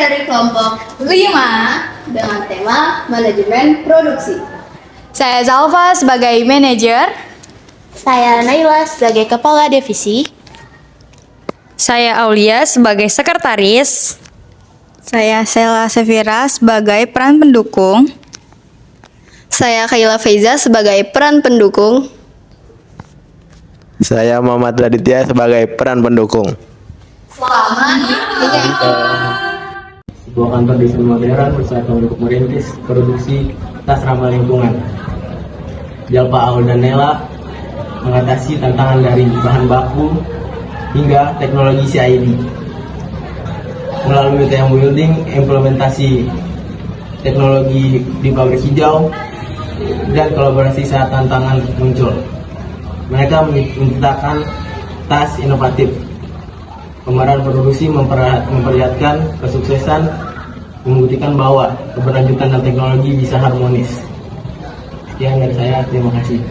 dari kelompok 5 dengan tema manajemen produksi. Saya Zalfa sebagai manajer. Saya Naila sebagai kepala divisi. Saya Aulia sebagai sekretaris. Saya Sela Sevira sebagai peran pendukung. Saya Kayla Feiza sebagai peran pendukung. Saya Muhammad Raditya sebagai peran pendukung. Sebuah kantor desain modern berusaha untuk merintis produksi tas ramah lingkungan. Jalpa, Aul, dan Nela mengatasi tantangan dari bahan baku hingga teknologi CID. Melalui TM Building, implementasi teknologi di pabrik hijau, dan kolaborasi saat tantangan muncul. Mereka menciptakan tas inovatif. Kemarahan produksi memperlihatkan kesuksesan, membuktikan bahwa keberlanjutan dan teknologi bisa harmonis. Sekian dari saya, terima kasih.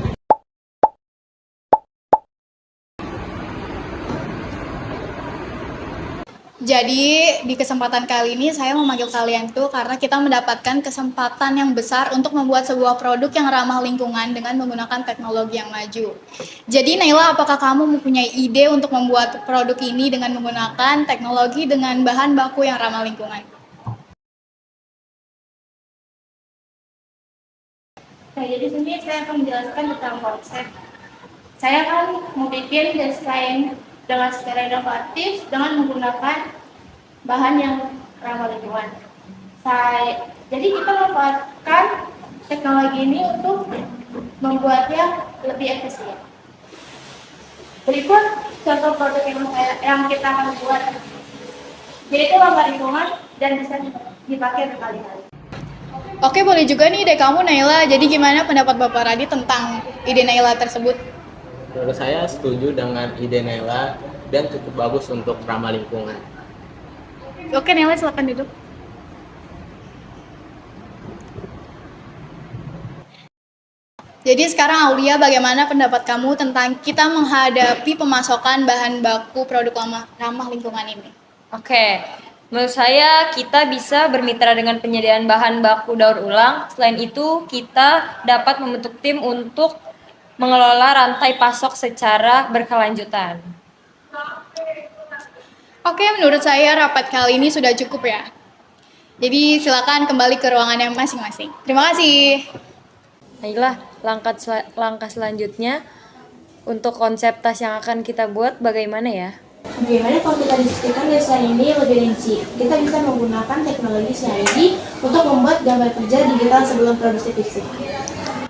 Jadi di kesempatan kali ini saya memanggil kalian tuh karena kita mendapatkan kesempatan yang besar untuk membuat sebuah produk yang ramah lingkungan dengan menggunakan teknologi yang maju. Jadi Naila, apakah kamu mempunyai ide untuk membuat produk ini dengan menggunakan teknologi dengan bahan baku yang ramah lingkungan? Nah, jadi sini saya akan menjelaskan tentang konsep. Saya akan mau bikin desain dengan secara inovatif dengan menggunakan bahan yang ramah lingkungan. Jadi kita memanfaatkan teknologi ini untuk membuatnya lebih efisien. Berikut contoh produk yang kita akan buat, yaitu ramah lingkungan dan bisa dipakai berkali-kali. Oke, boleh juga nih ide kamu Naila. Jadi gimana pendapat Bapak Radi tentang ide Naila tersebut? Menurut saya setuju dengan ide Nela dan cukup bagus untuk ramah lingkungan. Oke Naila, silakan duduk. Jadi sekarang Aulia, bagaimana pendapat kamu tentang kita menghadapi pemasokan bahan baku produk ramah lingkungan ini? Oke, menurut saya kita bisa bermitra dengan penyediaan bahan baku daur ulang. Selain itu, kita dapat membentuk tim untuk mengelola rantai pasok secara berkelanjutan. Oke, menurut saya rapat kali ini sudah cukup ya. Jadi silakan kembali ke ruangannya masing-masing. Terima kasih. Baiklah, langkah selanjutnya untuk konsep tas yang akan kita buat bagaimana ya? Bagaimana kalau kita diskusikan desain ini lebih rinci? Kita bisa menggunakan teknologi CID untuk membuat gambar kerja digital sebelum produksi fisik.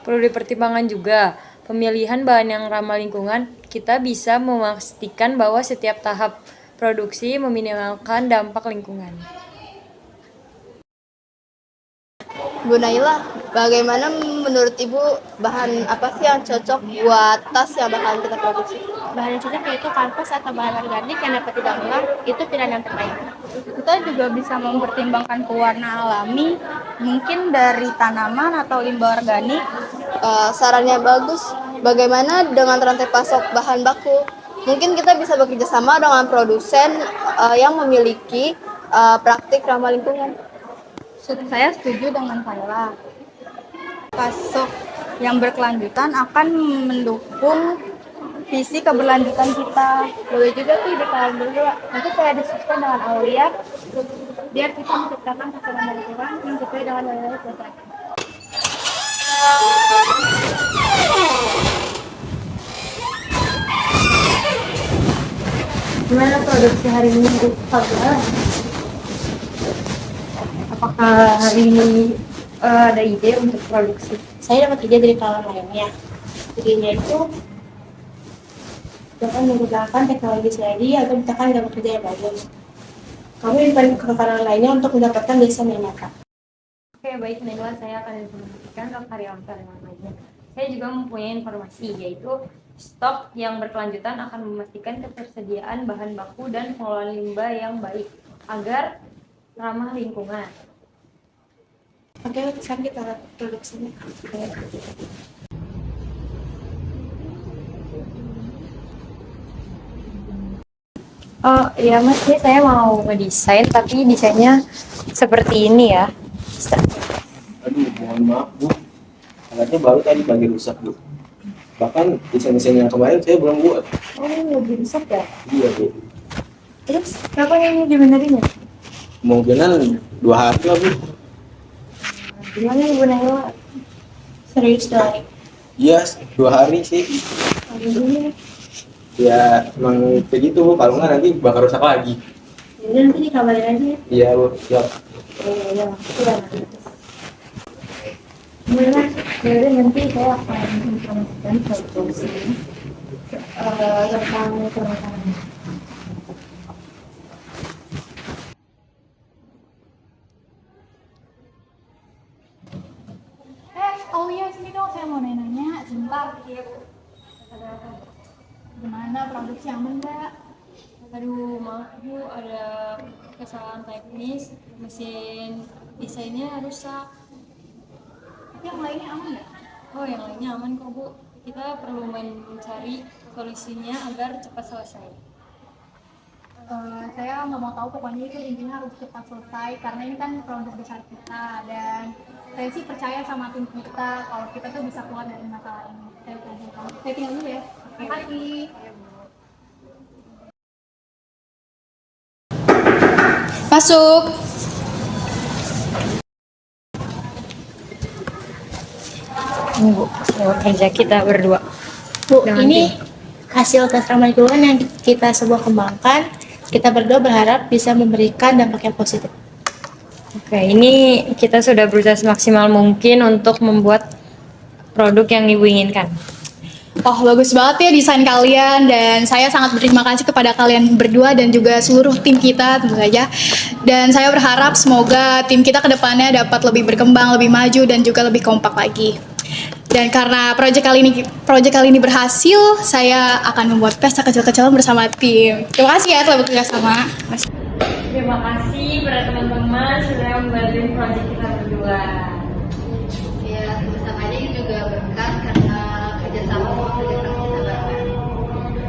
Perlu dipertimbangkan juga pemilihan bahan yang ramah lingkungan. Kita bisa memastikan bahwa setiap tahap produksi meminimalkan dampak lingkungan. Bu Naila, bagaimana menurut Ibu bahan apa sih yang cocok buat tas yang bakalan kita produksi? Bahan yang cocok yaitu kanvas atau bahan organik yang dapat didaur ulang, itu pilihan yang terbaik. Kita juga bisa mempertimbangkan pewarna alami, mungkin dari tanaman atau limbah organik. Sarannya bagus. Bagaimana dengan rantai pasok bahan baku? Mungkin kita bisa bekerja sama dengan produsen yang memiliki praktik ramah lingkungan. Saya setuju dengan Kayla. Pasok yang berkelanjutan akan mendukung visi keberlanjutan kita. Boleh juga tuh di kalian berdua. Nanti saya diskusikan dengan Aulia biar kita menciptakan pasaran lingkungan yang sesuai dengan nilai kita. Gimana produksi hari ini Bu Fabiola? Apakah hari ini ada ide untuk produksi? Saya dapat ide dari kawan lainnya. Idenya itu dengan menggunakan teknologi CID agar menciptakan gambar kerja yang bagus. Kamu invite ke kawan lainnya untuk mendapatkan desain yang nyata. Oke, baik Naila, saya akan informasikan ke karyawan-karyawan lainnya. Saya juga mempunyai informasi, yaitu stok yang berkelanjutan akan memastikan ketersediaan bahan baku dan pengelolaan limbah yang baik agar ramah lingkungan. Oke, sekarang kita lihat produksinya. Oh iya Mas, ini saya mau ngedesain tapi desainnya seperti ini ya. Aduh, mohon maaf Bu, alatnya baru tadi pagi rusak Bu. Bahkan desain-desain yang kemarin saya belum buat. Oh, ini lagi rusak ya? Iya Bu. Terus kapan ini dibenerin ya? Kemungkinan 2 hari lah Bu. Gimana Ibu Naila? Serius dong. Iya, 2 hari sih. Ya emang begitu Bu, kalau nggak nanti bakal rusak lagi. Jadi nanti dikabarin aja ya. Iya Bu, siap. Ya, udah. Mulai, jadi nanti saya akan informasikan ke polisi tentang permasalahan. Oh iya, sini dong, saya mau nanya sebentar. Gimana produksi aman nggak? Aduh, maaf Bu, ada kesalahan teknis, mesin desainnya rusak. Tapi yang lainnya aman nggak? Oh, yang lainnya aman kok Bu. Kita perlu mencari solusinya agar cepat selesai. Saya nggak mau tahu, pokoknya itu intinya harus cepat selesai karena ini kan produk besar kita, dan saya sih percaya sama tim kita kalau kita tuh bisa keluar dari masalah ini. Saya tinggal dulu ya. Terima kasih. Masuk. Ini Bu, lewat kerja kita berdua. Bu, Dengan ini hasil tes ramah lingkungan yang kita semua kembangkan. Kita berdua berharap bisa memberikan dampak yang positif. Oke, ini kita sudah berusaha semaksimal mungkin untuk membuat produk yang Ibu inginkan. Oh, bagus banget ya desain kalian, dan saya sangat berterima kasih kepada kalian berdua dan juga seluruh tim kita tentu saja. Dan saya berharap semoga tim kita ke depannya dapat lebih berkembang, lebih maju, dan juga lebih kompak lagi. Dan karena proyek kali ini berhasil, saya akan membuat pesta kecil-kecilan bersama tim. Terima kasih ya telah bekerja sama. Terima kasih para teman-teman sudah membantu proyek kita berdua. Ya, sama aja ini juga berkat karena kerjasama kita bareng.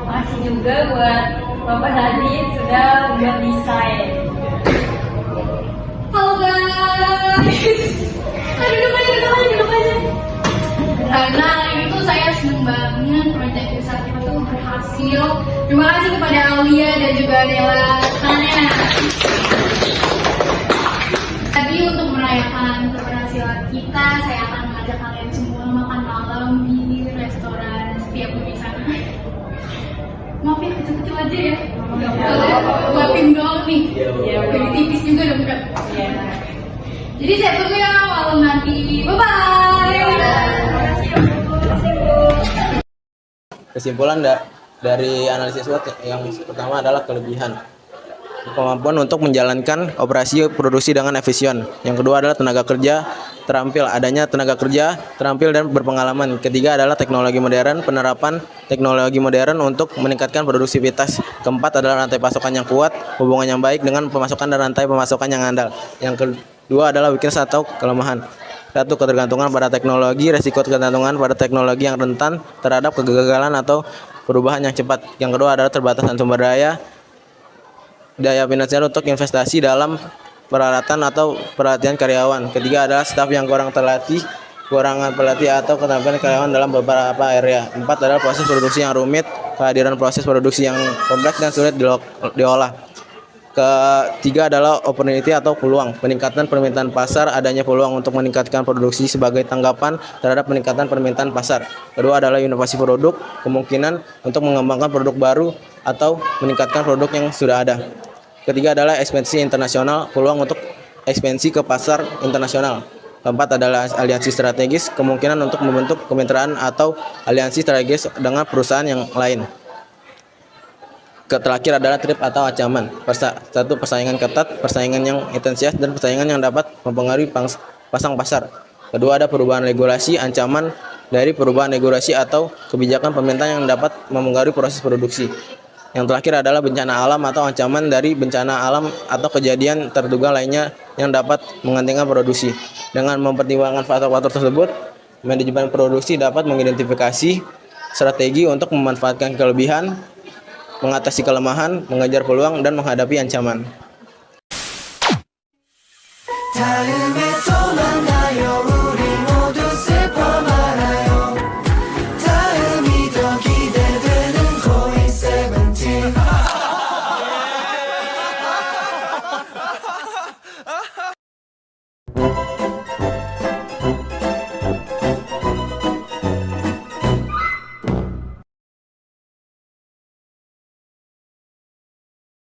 Makasih juga buat Bapak Nadine sudah membuat desain. Halo guys. Duduk aja. Karena ini tuh saya seneng banget proyek besar kita tuh berhasil. Terima kasih kepada Aulia dan juga Dela. Tanena. Jadi untuk merayakan keberhasilan kita, saya akan mengajak kalian semua makan malam di restoran setiap di sana. Maaf ya, kecil-kecil aja ya. Buat tim doang nih. Lebih tipis juga dong kan. Jadi saya tunggu ya malam nanti. Bye-bye. Kesimpulan dari analisis SWOT yang pertama adalah kelebihan. Kemampuan untuk menjalankan operasi produksi dengan efisien. Yang kedua adalah tenaga kerja terampil, adanya tenaga kerja terampil dan berpengalaman. Ketiga adalah teknologi modern, penerapan teknologi modern untuk meningkatkan produktivitas. Keempat adalah rantai pasokan yang kuat, hubungan yang baik dengan pemasukan dan rantai pemasukan yang andal. Yang kedua adalah weakness atau kelemahan. Satu, ketergantungan pada teknologi, resiko ketergantungan pada teknologi yang rentan terhadap kegagalan atau perubahan yang cepat. Yang kedua adalah terbatasan sumber daya finansial untuk investasi dalam peralatan atau pelatihan karyawan. Ketiga adalah staf yang kurang terlatih, kekurangan pelatih atau keterampilan karyawan dalam beberapa area. Empat adalah proses produksi yang rumit, kehadiran proses produksi yang kompleks dan sulit diolah. Ketiga adalah opportunity atau peluang, peningkatan permintaan pasar, adanya peluang untuk meningkatkan produksi sebagai tanggapan terhadap peningkatan permintaan pasar. Kedua adalah inovasi produk, kemungkinan untuk mengembangkan produk baru atau meningkatkan produk yang sudah ada. Ketiga adalah ekspansi internasional, peluang untuk ekspansi ke pasar internasional. Keempat adalah aliansi strategis, kemungkinan untuk membentuk kemitraan atau aliansi strategis dengan perusahaan yang lain. Terakhir adalah threat atau ancaman. Satu, persaingan ketat, persaingan yang intensif, dan persaingan yang dapat mempengaruhi pasang pasar. Kedua, ada perubahan regulasi, ancaman dari perubahan regulasi atau kebijakan pemerintah yang dapat mempengaruhi proses produksi. Yang terakhir adalah bencana alam atau ancaman dari bencana alam atau kejadian terduga lainnya yang dapat menghentikan produksi. Dengan mempertimbangkan faktor-faktor tersebut, manajemen produksi dapat mengidentifikasi strategi untuk memanfaatkan kelebihan, mengatasi kelemahan, mengejar peluang, dan menghadapi ancaman. Time